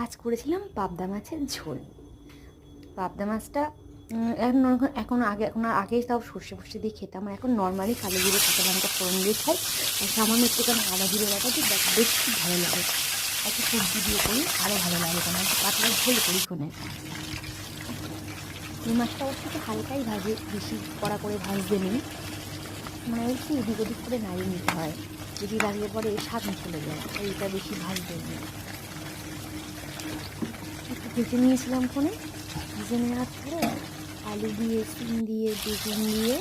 আজ করেছিলাম পাবদা মাছের ঝোল। পাবদা মাছটা এখন আগে তাও সর্ষে ফর্ষে দিয়ে খেতাম, এখন নর্মালি কালো জিরে কাঁচা লঙ্কা ফোড়ন দিয়ে খাই। আর সামান্য একটুখানি আদা জিরে বাটা দিয়ে বেশ খুব ভালো লাগে। একটা সবজি দিয়ে করি আরও ভালো লাগে, কেন একটু পাতলা ঝোল করি কোনে। এই মাছটা ওর থেকে হালকাই ভাজে, বেশি কড়া করে ভাজতে নেই, মানে ওই কি এদিক ওদিক করে নাড়িয়ে নিতে হয়, যদি লাগলে পরে স্বাদ চলে যায়, এইটা বেশি ভাজতে নেই। একটু ভেজে নিয়েছিলাম ফোনে, ভেজে নেওয়ার পরে আলু দিয়ে সিম দিয়ে বেগুন দিয়ে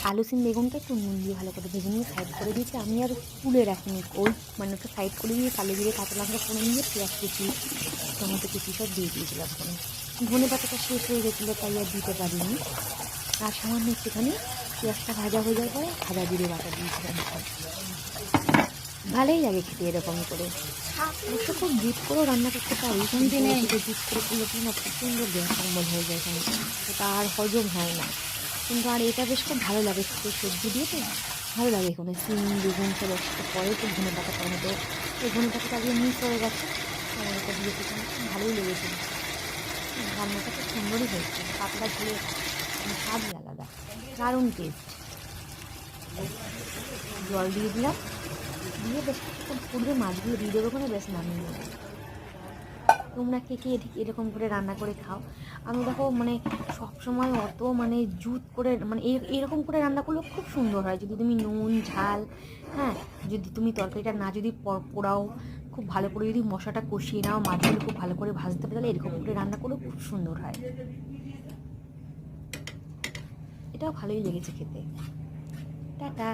আলু সিম বেগুনটা একটু নুন দিয়ে ভালো করে ভেজে নিয়ে সাইড করে দিয়েছি। আমি আর তুলে রাখিনি, ওই মানে ওটা সাইড করে দিয়ে কালো জিরে কাঁচা লঙ্কা ফোড়ন দিয়ে পেঁয়াজ কুচি টমেটো কুচি সব দিয়ে দিয়েছিলাম ফোনে। ধনে পাতাটা শেষ হয়ে গেছিলো তাই আর দিতে পারিনি। আর সামান্য একটুখানি পেঁয়াজটা ভাজা হয়ে যাওয়ার পরে আদা জিরে বাটা দিয়েছিলাম। ভালোই লাগে খেতে এরকম করে। অবশ্য খুব জুট করেও রান্না করতে পারি, কিন্তু জুট করে করলে তো না প্রচণ্ড গ্যাস অম্বল হয়ে যায়, এখানে ওটা আর হজম হয় না। কিন্তু আর এটা বেশ খুব ভালো লাগে খেতে, সবজি দিয়ে তো ভালো লাগে। এখানে সিম বেগুন সব একসাথে পরে একটু ধনে পাতা টমেটো, এই ধনে পাতাটা দিয়ে মিক্স হয়ে গেছে, টমেটোটা দিয়ে খুব ভালোই লেগেছে। রান্নাটা খুব সুন্দরই হয়েছে, পাতলা ঝোলে স্বাদই আলাদা, দারুণ টেস্ট। জল দিয়ে দিলাম, দিয়ে বেশ কিছুক্ষণ ফুটবে, মাছগুলো দিয়ে দেবো, ওখানে বেশ নামিয়ে নেবো। তোমরা কে কে এরকম করে রান্না করে খাও? আমি দেখো মানে সবসময় অত মানে জুত করে মানে এরকম করে রান্না করলে খুব সুন্দর হয়, যদি তুমি নুন ঝাল, হ্যাঁ, যদি তুমি তরকারিটা না যদি পোড়াও, খুব ভালো করে যদি মশলাটা কষিয়ে নাও, মাছগুলো খুব ভালো করে ভাজতে পারো, তাহলে এরকম করে রান্না করলেও খুব সুন্দর হয়। এটাও ভালোই লেগেছে খেতে। টাটা।